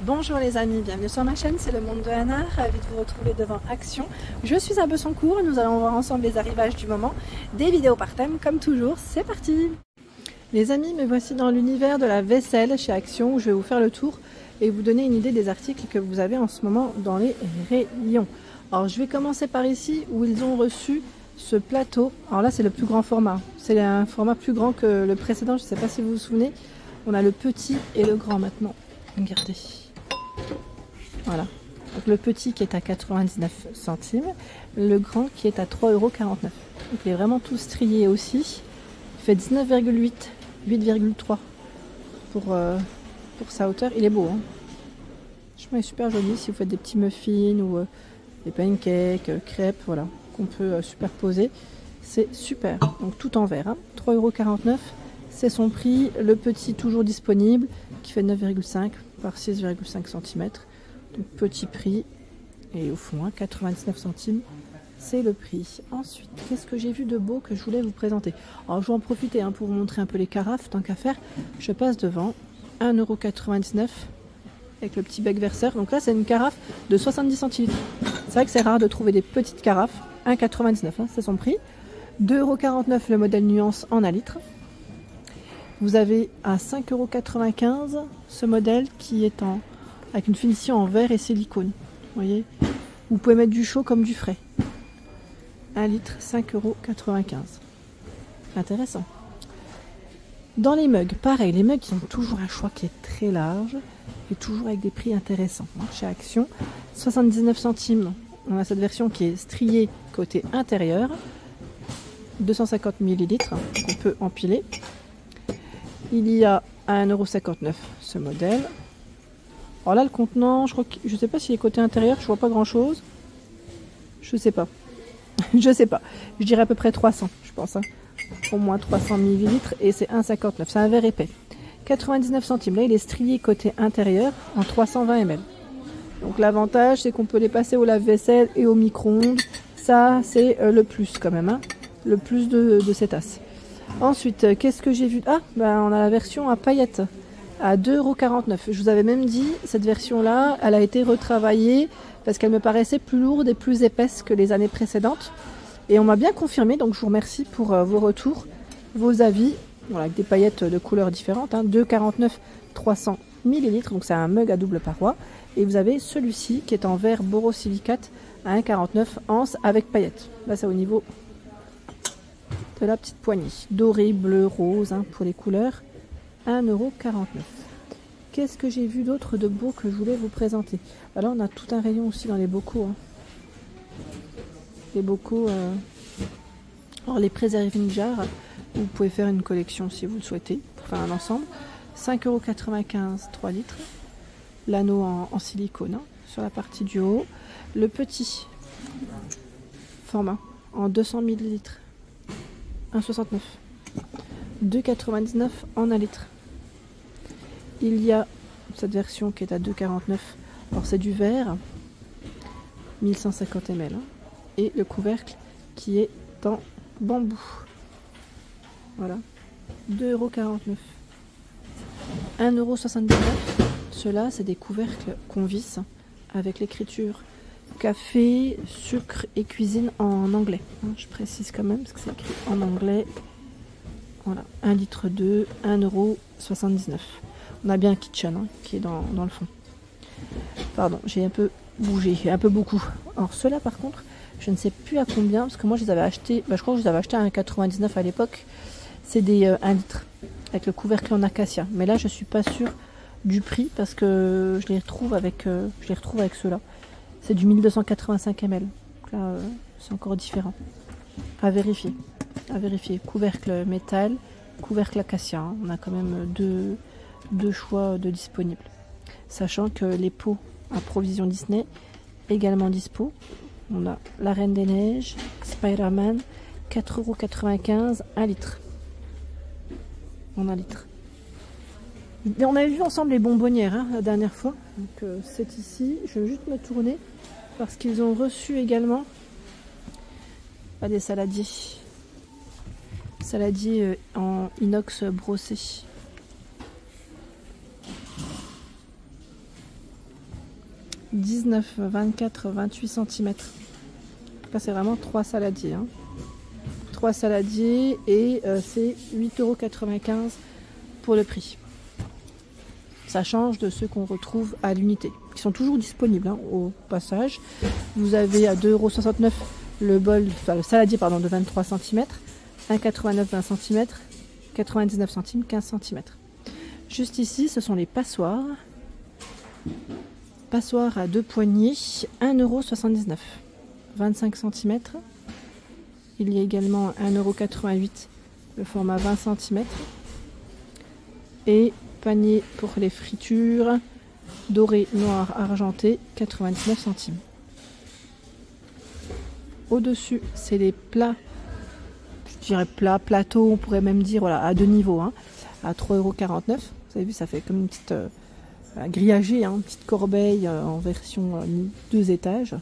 Bonjour les amis, bienvenue sur ma chaîne, c'est le monde de Anna, ravie de vous retrouver devant Action. Je suis à Bessancourt et nous allons voir ensemble les arrivages du moment, des vidéos par thème comme toujours, c'est parti. Les amis, me voici dans l'univers de la vaisselle chez Action où je vais vous faire le tour et vous donner une idée des articles que vous avez en ce moment dans les rayons. Alors je vais commencer par ici où ils ont reçu ce plateau. Alors là c'est le plus grand format, c'est un format plus grand que le précédent, je ne sais pas si vous vous souvenez. On a le petit et le grand maintenant, regardez. Voilà, donc le petit qui est à 99 centimes, le grand qui est à 3,49 €. Donc il est vraiment tout strié aussi. Il fait 19,8, 8,3 pour sa hauteur. Il est beau, hein. Franchement, il est super joli si vous faites des petits muffins ou des pancakes, crêpes, voilà, qu'on peut superposer. C'est super. Donc tout en verre, hein. 3,49 €, c'est son prix. Le petit toujours disponible qui fait 9,5 par 6,5 cm. Donc petit prix et au fond 99 centimes c'est le prix. Ensuite qu'est-ce que j'ai vu de beau que je voulais vous présenter. Alors je vais en profiter pour vous montrer un peu les carafes, tant qu'à faire je passe devant. 1,99 € avec le petit bec verseur. Donc là c'est une carafe de 70 centilitres. C'est vrai que c'est rare de trouver des petites carafes. 1,99 €, c'est son prix. 2,49 € le modèle nuance en 1 litre. Vous avez à 5,95 € ce modèle qui est avec une finition en verre et silicone. Vous voyez, vous pouvez mettre du chaud comme du frais. 1 litre, 5,95 €. Intéressant. Dans les mugs, pareil, les mugs ils ont toujours un choix qui est très large et toujours avec des prix intéressants. Chez Action, 79 centimes, on a cette version qui est striée côté intérieur, 250 ml, qu'on peut empiler. Il y a à 1,59 € ce modèle. Alors là, le contenant, je ne sais pas s'il est côté intérieur, je vois pas grand chose. Je sais pas. Je sais pas. Je dirais à peu près 300, je pense. Hein. Au moins 300 ml et c'est 1,59 €. C'est un verre épais. 99 centimes. Là, il est strié côté intérieur en 320 ml. Donc l'avantage, c'est qu'on peut les passer au lave-vaisselle et au micro-ondes. Ça, c'est le plus quand même. Hein. Le plus de ces tasses. Ensuite, qu'est-ce que j'ai vu? Ah, ben, on a la version à paillettes. À 2,49 €. Je vous avais même dit, cette version-là, elle a été retravaillée parce qu'elle me paraissait plus lourde et plus épaisse que les années précédentes. Et on m'a bien confirmé, donc je vous remercie pour vos retours, vos avis. Voilà, avec des paillettes de couleurs différentes. 2,49 €, 300 ml, donc c'est un mug à double paroi. Et vous avez celui-ci qui est en verre borosilicate à 1,49 € anse avec paillettes. Là, c'est au niveau de la petite poignée. Doré, bleu, rose pour les couleurs. 1,49 €. Qu'est-ce que j'ai vu d'autre de beau que je voulais vous présenter? Là, on a tout un rayon aussi dans les bocaux. Hein. Les bocaux, alors les preserving jars, vous pouvez faire une collection si vous le souhaitez, pour faire un ensemble. 5,95 €, 3 litres. L'anneau en silicone sur la partie du haut. Le petit format en 200 ml, 1,69 €. 2,99 € en 1 litre. Il y a cette version qui est à 2,49 €. Alors c'est du verre, 1150 ml. Et le couvercle qui est en bambou. Voilà. 2,49 €. 1,79 €. Ceux-là, c'est des couvercles Convis avec l'écriture café, sucre et cuisine en anglais. Je précise quand même parce que c'est écrit en anglais. Voilà, 1,2 litre, 1,79 €. On a bien un kitchen qui est dans le fond. Pardon, j'ai un peu bougé, un peu beaucoup. Alors ceux-là par contre, je ne sais plus à combien, parce que moi je les avais achetés, je crois que je les avais achetés à 1,99 € à l'époque. C'est des 1 litre, avec le couvercle en acacia. Mais là je suis pas sûre du prix, parce que je les retrouve avec ceux-là. C'est du 1285 ml. Donc là, c'est encore différent. À vérifier. À vérifier. Couvercle métal, couvercle acacia. On a quand même deux choix de disponibles. Sachant que les pots à provision Disney également dispo. On a la Reine des Neiges, Spider-Man, 4,95 €, 1 litre. En 1 litre. Et on avait vu ensemble les bonbonnières la dernière fois. Donc c'est ici. Je vais juste me tourner parce qu'ils ont reçu également des saladiers. Saladier en inox brossé. 19, 24, 28 cm. Là c'est vraiment 3 saladiers. Hein. 3 saladiers et c'est 8,95 € pour le prix. Ça change de ceux qu'on retrouve à l'unité, qui sont toujours disponibles hein, au passage. Vous avez à 2,69 € le bol, enfin le saladier pardon, de 23 cm, 1,89 20 cm, 99 centimes 15 cm. Juste ici, ce sont les passoires. Passoire à 2 poignées, 1,79 €, 25 cm. Il y a également 1,88 € le format 20 cm. Et panier pour les fritures, doré, noir, argenté, 99 centimes. Au-dessus, c'est les plats, je dirais plats, plateaux, on pourrait même dire voilà, à 2 niveaux, hein, à 3,49 €. Vous avez vu, ça fait comme une petite grillagée, hein, une petite corbeille en version 2 étages.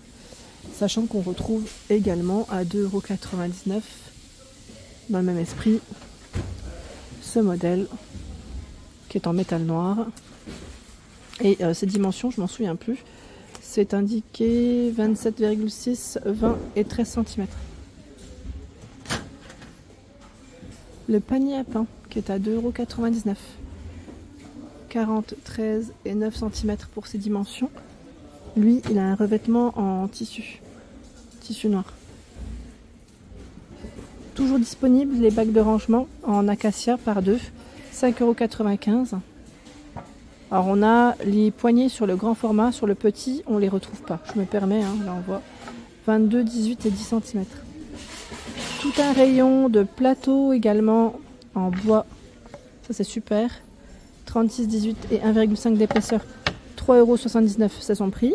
Sachant qu'on retrouve également à 2,99 € dans le même esprit ce modèle qui est en métal noir. Et ces dimensions, je m'en souviens plus. C'est indiqué 27,6, 20 et 13 cm. Le panier à pain qui est à 2,99 €. 40, 13 et 9 cm pour ses dimensions. Lui, il a un revêtement en tissu noir. Toujours disponible les bacs de rangement en acacia par 2, 5,95 €. Alors on a les poignées sur le grand format, sur le petit, on les retrouve pas. Je me permets, hein, là on voit 22, 18 et 10 cm. Tout un rayon de plateaux également en bois. Ça c'est super. 36, 18 et 1,5 d'épaisseur. 3,79 €, c'est son prix.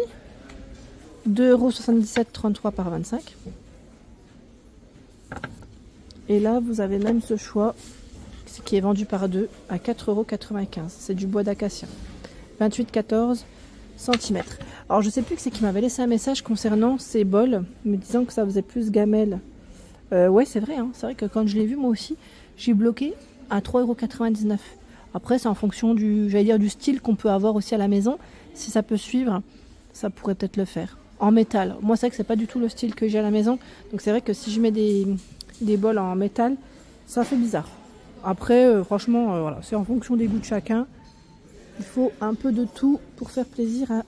2,77 €, 33 par 25. Et là, vous avez même ce choix qui est vendu par 2 à 4,95 €. C'est du bois d'acacia. 28, 14 cm. Alors, je sais plus qui c'est qui m'avait laissé un message concernant ces bols, me disant que ça faisait plus gamelle. Ouais, c'est vrai. Hein. C'est vrai que quand je l'ai vu, moi aussi, j'ai bloqué à 3,99 €. Après, c'est en fonction du, j'allais dire, du style qu'on peut avoir aussi à la maison. Si ça peut suivre, ça pourrait peut-être le faire. En métal. Moi, c'est vrai que c'est pas du tout le style que j'ai à la maison. Donc, c'est vrai que si je mets des bols en métal, ça fait bizarre. Après, franchement, voilà, c'est en fonction des goûts de chacun. Il faut un peu de tout pour faire plaisir à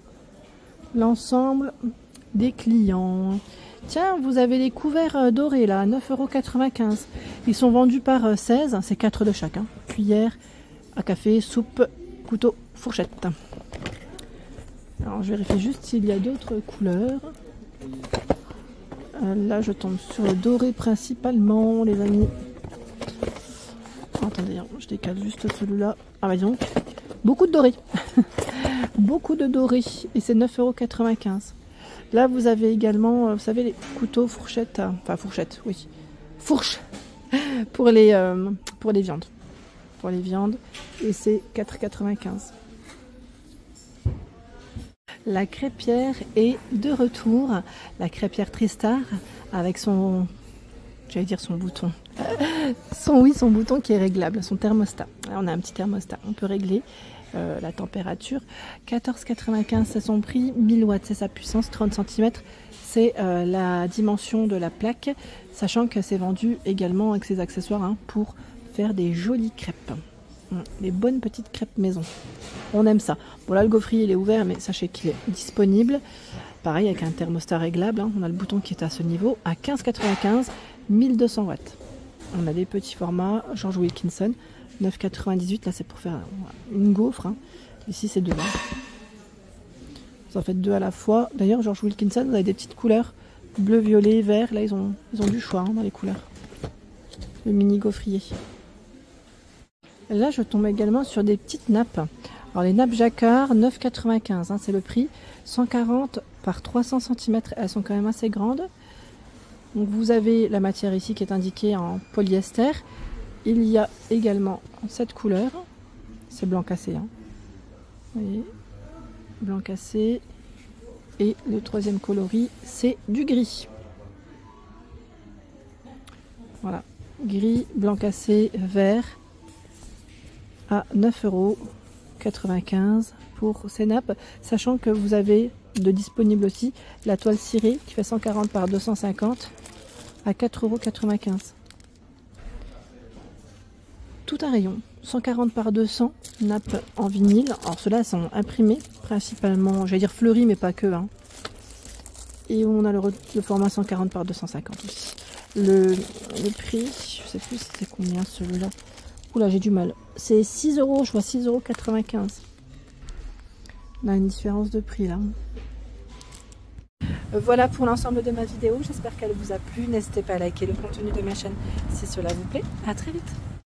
l'ensemble des clients. Tiens, vous avez les couverts dorés là, 9,95 €. Ils sont vendus par 16, c'est 4 de chacun. Cuillère à café, soupe, couteau, fourchette. Alors je vérifie juste s'il y a d'autres couleurs. Là je tombe sur le doré principalement les amis. Attendez, je décale juste celui-là. Ah bah donc, beaucoup de doré. Beaucoup de doré. Et c'est 9,95 €. Là vous avez également, vous savez, les couteaux, fourchettes. Enfin fourchettes, oui. Fourche pour les viandes. Pour les viandes. Et c'est 4,95 €. La crêpière est de retour. La crêpière Tristar avec son, j'allais dire son bouton. Son bouton qui est réglable, son thermostat. Là, on a un petit thermostat, on peut régler la température. 14,95 € c'est son prix, 1000 watts c'est sa puissance, 30 cm c'est la dimension de la plaque, sachant que c'est vendu également avec ses accessoires hein, pour faire des jolies crêpes. Des bonnes petites crêpes maison. On aime ça. Bon là le gaufrier il est ouvert mais sachez qu'il est disponible. Pareil avec un thermostat réglable. Hein. On a le bouton qui est à ce niveau à 15,95 €, 1200 watts. On a des petits formats. George Wilkinson 9,98 €. Là c'est pour faire une gaufre. Hein. Ici c'est 2 là. Vous en faites 2 à la fois. D'ailleurs George Wilkinson vous avez des petites couleurs bleu, violet, vert. Là ils ont du choix hein, dans les couleurs. Le mini gaufrier. Là, je tombe également sur des petites nappes. Alors, les nappes jacquard, 9,95 €, hein, c'est le prix. 140 par 300 cm, elles sont quand même assez grandes. Donc, vous avez la matière ici qui est indiquée en polyester. Il y a également cette couleur. C'est blanc cassé. Hein. Vous voyez, blanc cassé. Et le troisième coloris, c'est du gris. Voilà, gris, blanc cassé, vert. À 9 €. €. Pour ces nappes, sachant que vous avez de disponible aussi la toile cirée qui fait 140 par 250 à €4,95. Tout un rayon, 140 par 200, nappes en vinyle. Alors ceux-là sont imprimés, principalement, j'allais dire fleuris, mais pas que. Hein. Et on a le format 140 par 250 aussi. Le prix, je sais plus c'était combien celui-là. Oula, j'ai du mal. C'est 6 €, je vois 6,95 €. On a une différence de prix là. Voilà pour l'ensemble de ma vidéo. J'espère qu'elle vous a plu. N'hésitez pas à liker le contenu de ma chaîne si cela vous plaît. À très vite.